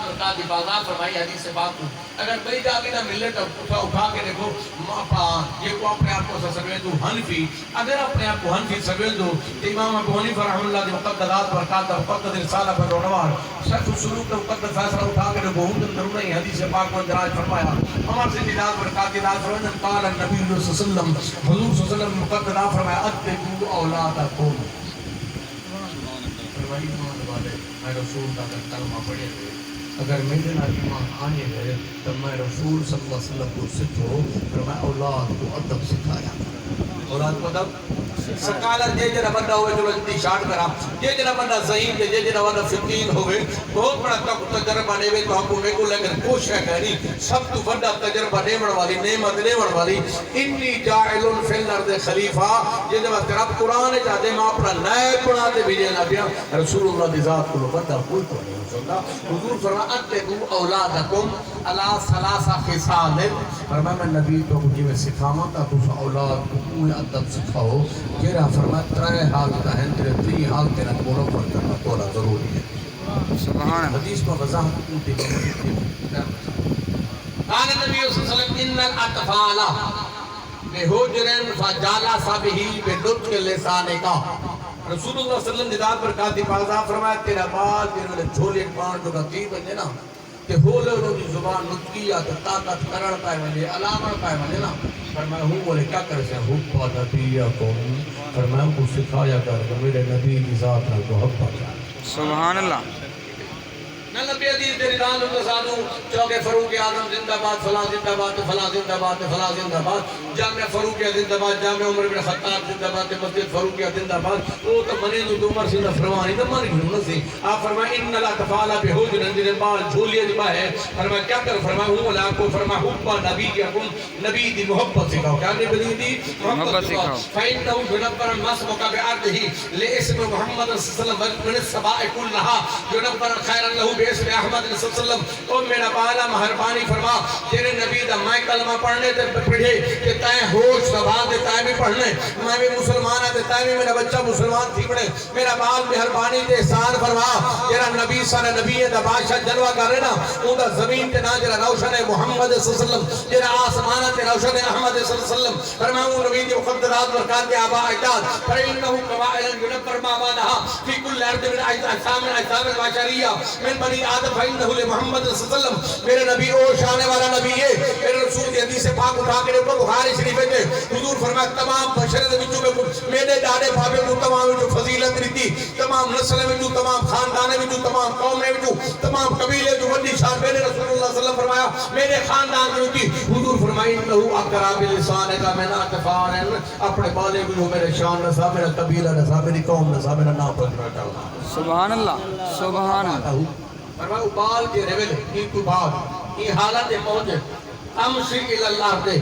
برکات دی بازار فرمائی حدیث پاک کو اگر بڑی جاگی نہ ملے تو اٹھا کے دیکھو یہ کو اپنے آپ کو سسروے دو حنفی اگر اپنے آپ کو حنفی سسروے دو امام ابو حنیفہ رحمہ اللہ دی مقدرات برکات دا مقدر رسالہ پر روڑوار شرط سلوک دا مقدر فیصلہ اٹھا کے دیکھو ہم دن ضرور نہیں حدیث پاک کو اندراج فرمایا عمر سے دیداد برکات دیداد فرمایا قال النبی صلی اللہ علیہ وسلم حضور صلی اللہ علیہ وسلم مقدرات فرمایا اتقوا اولادکم فرمائی ایمان والے میں رسول کا کلمہ پڑھے ہوئے اگر میرے نال ایمان آنے گئے تو میں رسول صلی اللہ علیہ وسلم کو سکھو پھر میں اولاد کو ادب سکھایا اولاد کو ادب سکالا جے جنا بندہ ہوئے جو لجدی شاٹ کرا جے جنا بندہ ذہین جے جنا بندہ فقین ہوئے بہت بڑا تجربہ نیوے تو ہم کو لیکن کوشش ہے کہنی سب تو بڑا تجربہ نیمڑ والی نعمت نیمڑ والی انی جاعلن فی الارض خلیفہ جے جب رب قرآن چاہتے میں اپنا نائب بنا دے بھیجے نبیاں رسول اللہ دی ذات کو بندہ کوئی تو نہیں حضور فرمایا اتقوا اولادکم علی ثلاث خصال فرمایا میں نبی تو مجھے میں سکھاواں تا تو اولاد کو ادب سکھاؤ جیرا فرمایا ترے حال کا ہے تیرے تری حال تیرا بولو پر کرنا تولا ضروری ہے سبحان حدیث کو وضاحت کی قال نبی صلی اللہ علیہ وسلم ان الاطفال بحجرن فجالس به بنطق لسانک رسول اللہ صلی اللہ علیہ وسلم نداد برکات دی بازا فرمایا تیرا بال تیرے چھولے پان جو رتیب بنے نا کہ ہولے انہوں دی زبان نطقیہ تو طاقت کرن پائے بنے علامت پائے بنے نا فرمایا ہوں بولے کیا کر سے حبا نبیکم فرمایا ہم کو سکھایا کر میرے نبی کی ذات نہ کو حبا کر سبحان اللہ نبی حدیث دے ردان اللہ سانو چوکے فروق اعظم زندہ باد فلاں زندہ باد فلاں زندہ باد فلاں زندہ باد جامع فروق زندہ باد جامع عمر بن خطاب زندہ باد مسجد فروق زندہ باد وہ تو منی دو عمر زندہ فرمانی تو مانی گھنوں سے آپ فرمائے ان الاطفال بحجر جن بال جھولیے جبا ہے فرمایا کیا کر فرمایا ہوں اللہ کو فرمایا حبا نبیکم نبی دی محبت سکھاؤ کیا نبی دی محبت سکھاؤ فإنه ينبر مسمك بعرضه لاسم محمد صلی اللہ علیہ وسلم من السماء كلها ينبر خيرا له باسم احمد صلی اللہ علیہ وسلم او میرا بالا مہربانی فرما تیرے نبی دا میں کلمہ پڑھنے تے پڑھے کہ تائیں ہوش سبھال دے تائیں بھی پڑھنے میں بھی مسلمان ہے تائیں بھی میرا بچہ مسلمان تھی پڑھے میرا بال مہربانی دے احسان فرما تیرا نبی سارا نبی ہے دا بادشاہ جلوہ کر رہے نا اون دا زمین تے نا جرا روشن ہے محمد صلی اللہ علیہ وسلم جرا آسمان تے روشن ہے احمد صلی اللہ علیہ وسلم فرمایا اون نبی دی مقدرات برکات دے آبا اجداد فإنه قبائل ينبر ما بعدها في كل ارض من اجسام البشریہ من بنی آدم فإنه لمحمد صلی اللہ علیہ وسلم میرے نبی او شان والا نبی ہے میرے رسول کی حدیث پاک اٹھا کے دیکھو بخاری شریف میں حضور فرمایا تمام بشر دے وچوں میں میرے ڈاڑے بھابے کو تمام وچوں فضیلت رہتی تمام نسل وچوں تمام خاندان وچوں تمام قوم وچوں تمام قبیلے جو بڑی شان میرے رسول اللہ صلی اللہ علیہ وسلم فرمایا میرے خاندان میں ہوتی حضور فرمایا انه اقرا بلسان کا من اطفال اپنے بالے کو میرے شان نسا میرا قبیلہ نسا میری قوم نسا میرا نام پر کرنا سبحان اللہ سبحان اللہ فرمایا بال کے ریول کی تو بعد یہ حالت پہنچے امشی اللہ دے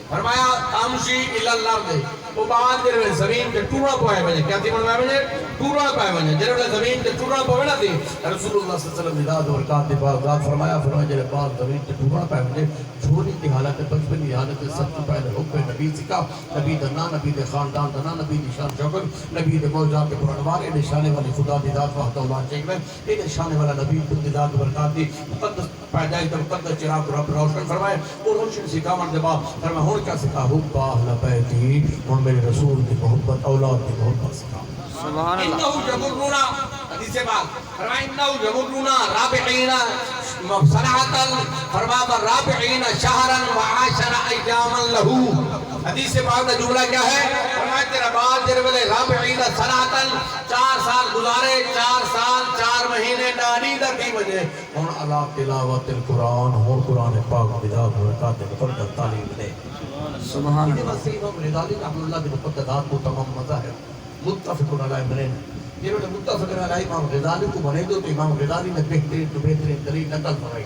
فرمایا امشی اللہ دے وہ بعد دے زمین کے ٹورا پوائے بنے کیا تھی بنوائے بنے ٹورا پوائے بنے جنہوں نے زمین کے ٹورا پوائے نہ تھی رسول اللہ صلی اللہ علیہ وسلم نداد اور کات دفاع فرمایا جنہوں بعد زمین کے ٹورا پوائے بنے چھوڑی کی حالت بچپن کی حالت سب سے پہلے حب نبی سکا نبی دنا نبی دے خاندان دنا نبی نشان شوکر نبی دے موجات کے پرانوار انہیں شانے والی خدا دی ذات وحد اللہ چیک میں انہیں شانے والا نبی خود دی ذات برکات دی مقدس پیدائی در مقدس چراغ رب روشن فرمائے اور روشن سکا من دے بعد فرمائے ہون کیا سکا حب اہل بیتی اور میرے رسول دی محبت اولاد دی محبت سکا سبحان اللہ انہو جبرونا حدیث بات فرمائے انہو جبرونا رابعین صنعتا فرمایا رابعین شہرا وعاشر ایجاما لہو حدیث بات کا جملہ کیا ہے فرمایا تیرا بات جرے بلے رابعین صنعتا 4 سال گزارے 4 سال 4 مہینے ڈانی در دی وجہ اور اللہ تلاوت القرآن اور قرآن پاک بداغ برکات مقدر تعلیم دے سبحان اللہ مسیح امام غزالی رحمہ اللہ کی مقدرات کو تمام مظاہر متفق علیہ بنے جنہوں نے متفق علیہ امام غزالی کو بنے دو تو امام غزالی نے بہترین دلیل نقل فرمائی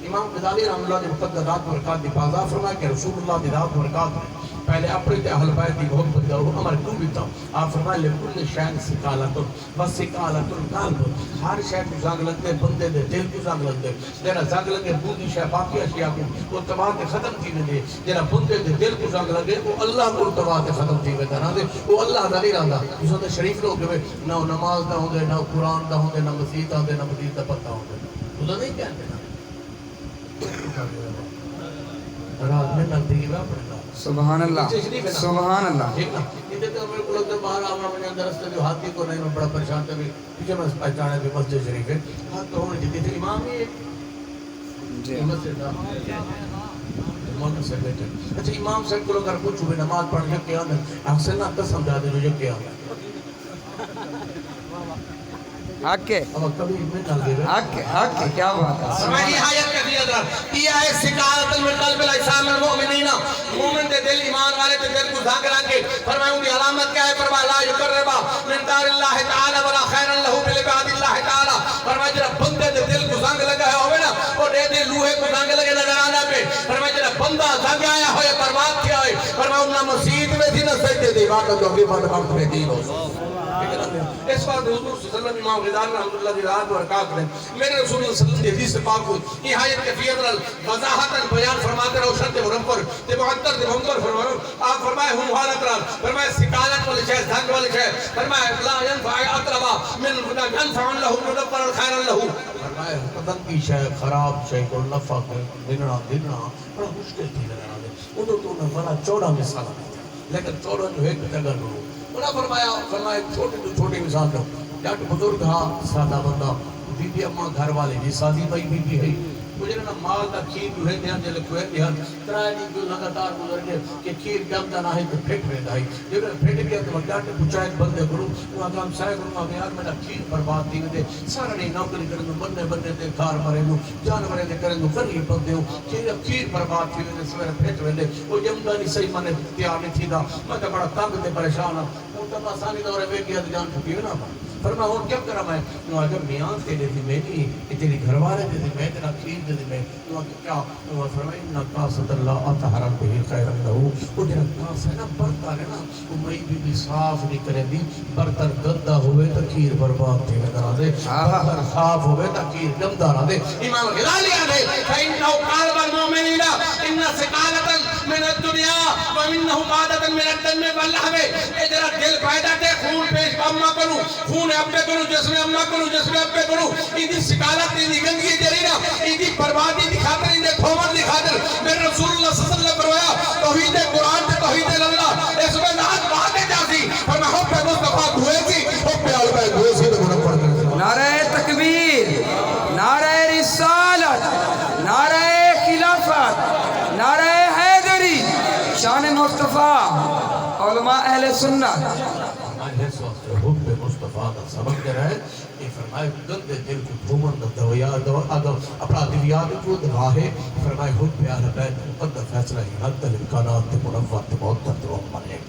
امام غزالی رحمہ اللہ کی مقدرات برکات دی بازا فرمایا کہ رسول اللہ دی ذات برکات پہلے اپنے اہل بیت کی محبت کرو ہمارے تو بھی تھا آپ فرمائے لکل شہن سکالتن بس سکالتن قلب ہر شہن کو زنگ لگتے بندے دے دل کو زنگ لگتے جنہا زنگ لگے بودی شہ باقی اشیاء کو وہ تباہ کے ختم تھی میں دے جنہا بندے دے دل کو زنگ لگے وہ اللہ کو تباہ کے ختم تھی میں دے وہ اللہ دا نہیں رہا جس ہوتے شریف لوگ جو نہ نماز دا ہوں دے نہ قرآن دا ہوں دے نہ مسیح دا ہوں دے نہ مسیح دا پتہ ہوں دے تو نہیں کہتے نا رات میں نکتی کی بات پڑھنا سبحان اللہ سبحان اللہ ٹھیک نا ادھر تو میرے کو لگتا ہے باہر آنا میں اندر رستے جو ہاتھی کو نہیں میں بڑا پریشان تھا پیچھے میں پہچانے بھی مسجد شریف ہے ہاتھ تو ہونے جتنی تھی امام ہی جی مسجد تھا امام سے بیٹھے اچھا امام صاحب کو اگر کچھ ہوئے نماز پڑھ کے کیا میں اکثر نہ قسم جاتے جو جو کیا حق کے اب کبھی میں نہ دے حق کے کیا بات ہے فرمائی آیت کے بھی حضرت یہ ہے سکالت من قلب الاسلام المؤمنین مومن دے دل ایمان والے دے دل کو دھاگ رکھ کے فرمایا ان کی علامت کیا ہے فرمایا لا یقربا من دار اللہ تعالی ولا خیر له بالعباد اللہ تعالی فرمایا جڑا بندے دے دل کو زنگ لگا ہے ہوے نا او دے دے لوہے کو زنگ لگے نظر آنا پہ فرمایا جڑا بندہ زنگ آیا ہوئے برباد کیا ہے فرمایا انہاں مسجد میں تھی نہ سجدے دی عبادت جو بھی بات وقت میں دی ہو اس بات حضور صلی اللہ علیہ وسلم امام غزالی رحمۃ اللہ علیہ رات برکات میں میرے رسول اللہ صلی اللہ علیہ وسلم کی حدیث پاک کو نہایت کیفیت وضاحت بیان فرماتے رہو شرط مرمر تے معطر تے منکر فرمایا آپ فرمائے ہم حالت رات فرمائے سکالت والی شے دھن والی شے فرمائے لا ينفع اطلبا من ينفع له مدبر الخير له فرمائے قدم کی شے خراب شے کو نفع دیننا بڑا مشکل تھی لگا دے وہ تو نہ بڑا چوڑا مثال لیکن چوڑا جو ہے جگہ نو انہاں فرمایا چھوٹی مثال دو جاٹ بزرگ ہاں سادہ بندہ بی بی اماں گھر والے جی سادی بھائی بی بی ہے مجھے نا مال دا کھیر جو ہے دھیان جلے کوئے دھیان ترائے دی جو لگاتار گزر گئے کہ کھیر جمتا نہ ہے تو پھٹ رہے دائی جب پھٹ گیا تو جاٹ پچھائے بندے کروں وہاں کام سائے کروں کہ یار میرا کھیر برباد دی دے سارا نہیں نوکری کریں دو بندے دے کار مرے دو جانورے دے کریں دو غریب بندے ہو کھیر برباد تھی دے سویر پھٹ رہے دے وہ جمتا نہیں صحیح مانے تیار نہیں تھی دا میں تو بڑا تنگ دے پریشان ہوں وہ تو آسانی دورے بے گیا تو جان چکی ہے نا فرما اور کیا کرا میں اگر میاں تیرے دی میں نہیں تیری گھر والے دے دی میں تیرا کھیر دے دی میں کیا فرمائی انہا قاصد اللہ اتحرم بہی خیر اللہ وہ جنہا قاصد ہے نا برتا ہے نا وہ مئی بھی صاف نہیں کرے دی برتر گدہ ہوئے تا کھیر برباد تھی میں درہ دے برتر صاف ہوئے تا کھیر گمدہ رہ دے امام غزالی آنے فَإِنَّهُ قَالَبَ الْمُؤْمِنِينَ إِنَّ سِقَالَةً مِنَ الدُّنْيَا وَإِنَّهُ قَادَةً مِنَ الدَّمِّ وَاللَّحْمِ اے جرہ دل پیدا دے خون پیش اما کروں خون ابے کروں جسم اما کروں جسم ابے کروں ایدی سکالت ایدی گندگی جرینا ایدی بربادی دی خاطر ایدی کھومت دی خاطر میرے رسول اللہ صلی اللہ علیہ وسلم فرمایا توحید قرآن تے توحید اللہ اس میں نات باتیں جاتی اور میں حب مصطفیٰ دھوئے تھی حب علمہ دھوئے تھی تو گناہ پڑھ کر نعرہ تکبیر نعرہ رسالت نعرہ خلافت نعرہ حیدری شان مصطفیٰ علماء اہل سنت اس وقت حب مصطفیٰ کا سبق دے رہے یہ فرمائے گندے دل کو دھومن اپنا دل یاد کو دعا ہے فرمائے حب اہل بیت مقدر فیصلہ ہی حد الامکانات تے منور تے معطر تے عمر ہے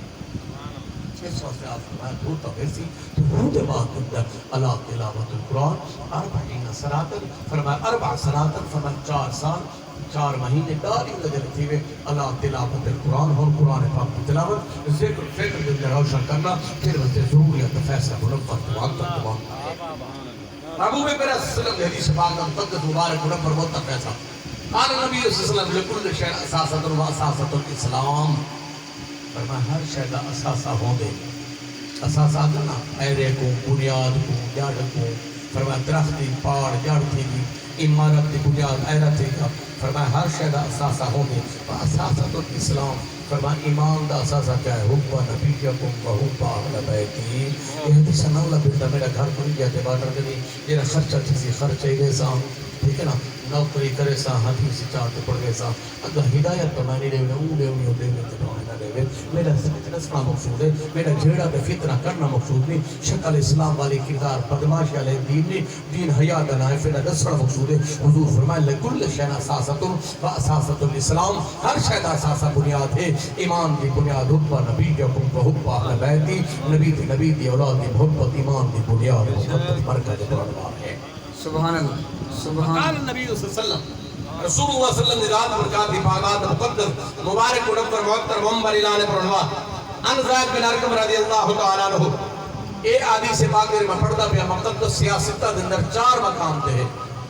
اس وقت آپ فرمائے دھوتا ویسی تو حود بات اندر اللہ تلاوت القرآن 40 سناتن فرمائے 4 سناتن فرمائے 4 سال 4 مہینے داری لگے تھی وے اللہ تلاوت القرآن اور قرآن پاک کی تلاوت ذکر فکر دل روشن کرنا پھر وجہ ضروریت فیصلہ منور معطر تمام ابو بکر السلام نے حدیث پاک کا مقدس مبارک منور معطر فیصلہ قال نبی صلی اللہ علیہ وسلم لکل شیء اساسۃ و اساسۃ الاسلام فرمایا ہر شے دا اساسہ ہوں دے اساسہ نا ایرے کو بنیاد کو جڑ کو فرمایا درختی پہاڑ جڑ تھی عمارت کی بنیاد ایرا تھی فرمایا ہر شے دا اساسہ ہوں دے اساسۃ الاسلام فرمایا ایمان دا اساسہ کیا ہے حب نبیکم و حب اہل بیتی یہ حدیث نولا بیٹا میرا گھر کو نہیں گیا تھے بارڈر دے جیرا خرچہ کسی خرچہ ہی گئے سا ٹھیک ہے نا نوکری کرے سا حدیث چاہتے پڑھ گئے سا اگر ہدایت تو میں نہیں لیونے اون لیونی ہو لیونے تو نہ لیونے میرا فتنہ مقصود ہے میرا جھیڑا پہ فتنہ کرنا مقصود نہیں شکل اسلام والی کردار بدماشی علیہ دین نہیں دین حیات نہ ہے فتنہ دسڑا مقصود ہے حضور فرمائے لکل شیء اساسۃ و اساسۃ الاسلام ہر شے دا اساسہ بنیاد ہے ایمان دی بنیاد حب نبیکم و حب اہل بیتی نبی دی اولاد دی محبت ایمان دی بنیاد محبت مرکز پروردگار ہے سبحان اللہ سبحان قال النبی صلی اللہ علیہ وسلم رسول اللہ صلی اللہ علیہ وسلم ذات برکات دی پاکات مقدس مبارک منور معطر منبر اعلان پرنوا ان زید بن ارقم رضی اللہ تعالی عنہ اے حدیث پاک میں پڑھدا پیا مقدس سیاست دے اندر 4 مقام تے ہے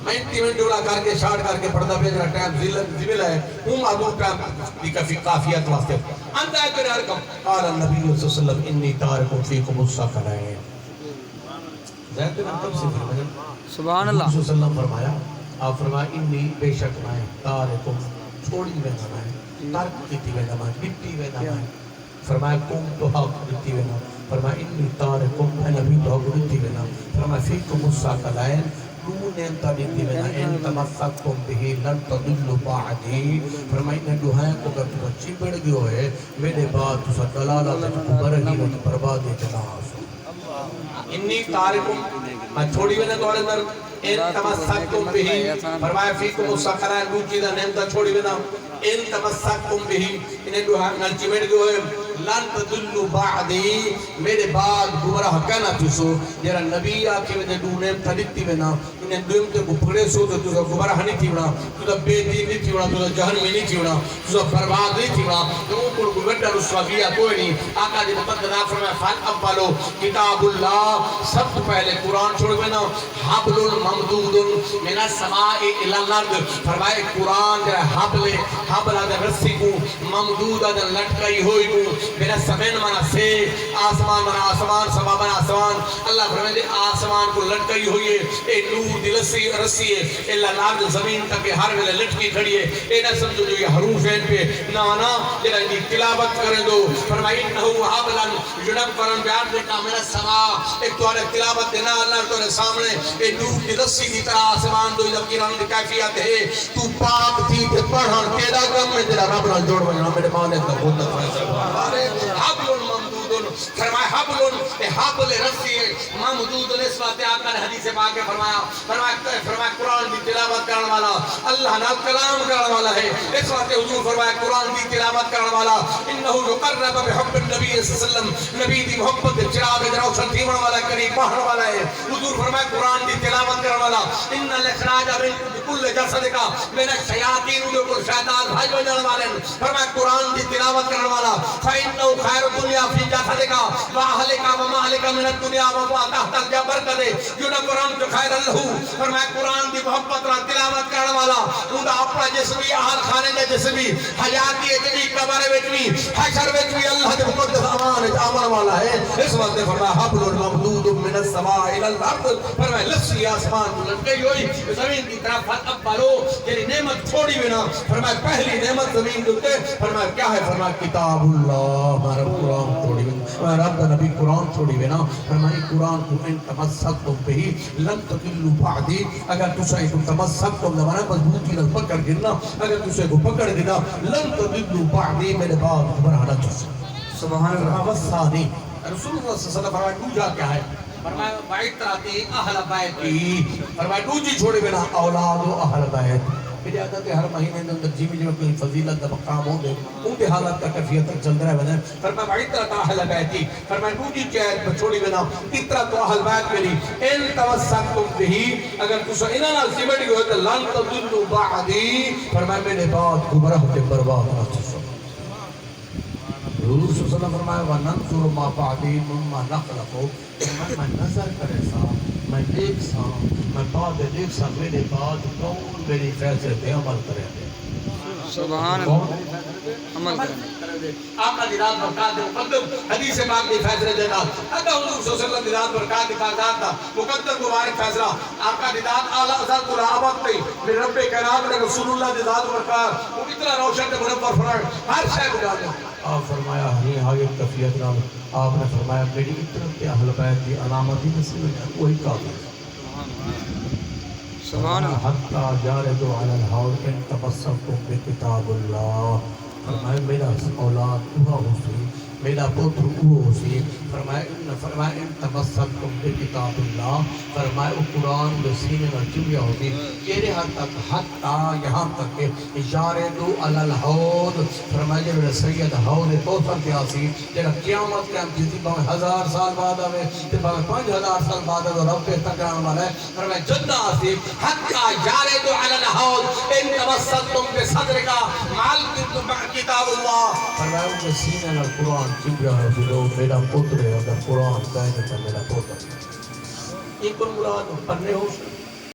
میں 30 منٹ ڈولا کر کے شارٹ کر کے پڑھدا پیا جڑا ٹائم زیبل ہے ہم ابو ٹائم دی کافی کافیت واسطے ان زید بن ارقم قال النبی صلی اللہ علیہ وسلم انی تارک فیکم الثقلین زید بن ارقم سے فرمایا سبحان اللہ صلی اللہ علیہ وسلم فرمایا آپ فرمایا انی بے شک میں تارکم چھوڑی وینا میں ترک کیتی وینا میں ڈٹی وینا میں فرمایا کم تو حق ڈٹی وینا فرمایا انی تارکم میں نبی تو حق ڈٹی وینا فرمایا فیکم الساقلائن دو نعمتہ ڈٹی وینا ان تمسکتم بہی لن تضلوا بعدی فرمایا انہیں دعائیں کو اگر تمہیں چپڑ گئے ہوئے میرے بعد تسا دلالت برگی و بربادی جناس انی تارکم میں چھوڑی وینا توڑے اندر ان تمسکتم بہی فرمایا فیکم الساقلائن دو چیزیں نعمتہ چھوڑی وینا ان تمسکتم بہی انہیں دعائیں نلچی بیٹھ گئے ہوئے لن تدلوا بعدی میرے بعد گمراہ کنا تسو جرا نبی آکے وجہ دو نعمتہ ڈٹی وینا انہیں دو نعمتہ کو پھڑے سو تو تسا گمراہ نہیں تھی ونا تسا بے دین نہیں تھی ونا تسا جہنمی نہیں تھی ونا تسا برباد نہیں تھی ونا تو اوپر کو گڈا رسوا کیا کوئی نہیں آقا جی مقدس فرمایا فال اولو کتاب اللہ سب سے پہلے قرآن چھوڑ وینا حبل ممدود من السماء الى الارض فرمائے قرآن جرا حبل آدھا رسی کو ممدود آدھا لٹکائی ہوئی کو میرا سمین منا سے آسمان منا آسمان سما منا آسمان اللہ فرمائے دے آسمان کو لٹکائی ہوئی ہے اے نور دی رسی ہے اللہ لارد زمین تک ہر ویلے لٹکی کھڑی ہے اے نہ سمجھو جو یہ حروف ہیں پہ نانا جنہ دی تلاوت کریں دو فرمائی انہو حابلن جنب فرن بیار دیکھا میرا سما ایک توارے تلاوت دینا اللہ توارے سامنے اے نور دی رسی دی طرح آسمان دو جب کی رنگ دی کیفیت ہے تو پاک تھی تے پڑھن تیرا کم میں تیرا رب نہ جوڑ بجنا میرے مانے کا خود حبل ممدود فرمایا حبل رسی ممدود اس بات آقا نے حدیث پاک کے فرمایا قرآن دی تلاوت کرنے والا اللہ نہ کلام کرنے والا ہے اس بات حضور فرمایا قرآن دی تلاوت کرنے والا انہو یقرب بحب النبی صلی اللہ علیہ وسلم نبی دی محبت چراغ روشن تھیون والا قریب پہننے والا ہے حضور فرمایا قرآن دی تلاوت کرنے والا ان الاخراج من کل جسد کا من الشیاطین جو کل شیطان بھائی بجنے والے فرمایا قرآن دی تلاوت کرنے والا فإنه خیر الدنیا فی جسدک واہلک ومالک من الدنیا وما تحت الجبر کدے جو نہ قرآن جو خیر اللہ فرمایا قرآن دی محبت اور تلاوت کرنے والا انہا اپنا جسمی آہل خانے دے جسمی حیاتی اجنی قبر وچوی حشر وچوی اللہ دے مقدس امان امن والا ہے اس وقت نے فرمایا حبل ممدود من السماء الى الارض فرمایا لسی آسمان کو لٹکئی ہوئی زمین کی طرف فتقبلو یعنی نعمت چھوڑی بنا فرمایا پہلی نعمت زمین دوتے فرمایا کیا ہے فرمایا کتاب اللہ ہمارا قرآن چھوڑی بنا رب نبی قرآن چھوڑی بنا فرمایا قرآن کو ان تمسکتم بہی لن تضلوا بعدی اگر تسے کو تمسکتم زمانہ مضبوطی نہ پکڑ گرنا اگر تسے کو پکڑ گرنا لن تضلوا بعدی میرے بعد گمراہ نہ تسے سبحان اللہ وصانی رسول اللہ صلی اللہ علیہ وسلم فرمایا دوجا کیا ہے فرمایا وعیتراتی اہل بیتی فرمایا دوجی چھوڑے بنا اولاد و اہل بیت میری عادت ہے ہر مہینے میں اندر جیمی جو کوئی فضیلت دا مقام ہو دے ان کے حالات کا کیفیت چل رہا ہے بنا فرمایا وعیترات اہل بیتی فرمایا دوجی چیز پر چھوڑی بنا اترات و اہل بیت میری ان توسکتم بہی اگر کچھ انہاں سیمٹ گئے تو لن تضلوا بعدی فرمایا میرے بعد گمراہ تے برباد نہ تھو حضور صلی اللہ علیہ وسلم فرمایا وَنَنْظُرُ مَا بَعْدِي مُمَّا نَقْلَقُ میں نظر کرے سا میں دیکھ سا میں بعد دیکھ سا میرے بعد کون میری فیصلے پہ عمل کرے دے سبحان اللہ عمل کرے آقا دی رات برکات دے مقدم حدیث پاک دی فیصلے دیتا اگر حضور صلی اللہ علیہ وسلم دی رات برکات دی کاغذات تھا مقدم مبارک فیصلہ آقا دی رات اعلیٰ ذات العابت تھی میرے رب کرام نے رسول اللہ دی رات برکات وہ اتنا روشن تے منور فرمائے ہر شے بجا دے آپ فرمایا یہ حایت کفیت نام آپ نے فرمایا میری اطرف کے اہل بیت کی علامتی نصیب ہے وہی کافی سبحان اللہ حتی جاردو علی الحوض ان تبسمتم بکتاب اللہ فرمایا میرا اولاد ہوا حسین میرا پتر وہ حسین فرمایا ان تبسمتم بکتاب اللہ فرمایا قرآن جو سینے میں چمیا ہوتی کہنے حد تک حتی یہاں تک کہ جاردو علی الحوض فرمایا جو میرا سید حوض کوثر کے آسی جنہا قیامت کے ہم کسی باہم 1000 سال بعد آوے باہم 5000 سال بعد آوے رب پہ تکران والا ہے فرمایا جدہ آسی حتی جاردو علی الحوض ان تبسمتم بصدر کا معلوم کتاب اللہ فرمایا ان کے سینے میں قرآن چمیا ہوتی لو میرا پتر ہے اگر قرآن کہنے کا میرا پتر یہ کن مراد پڑھنے ہو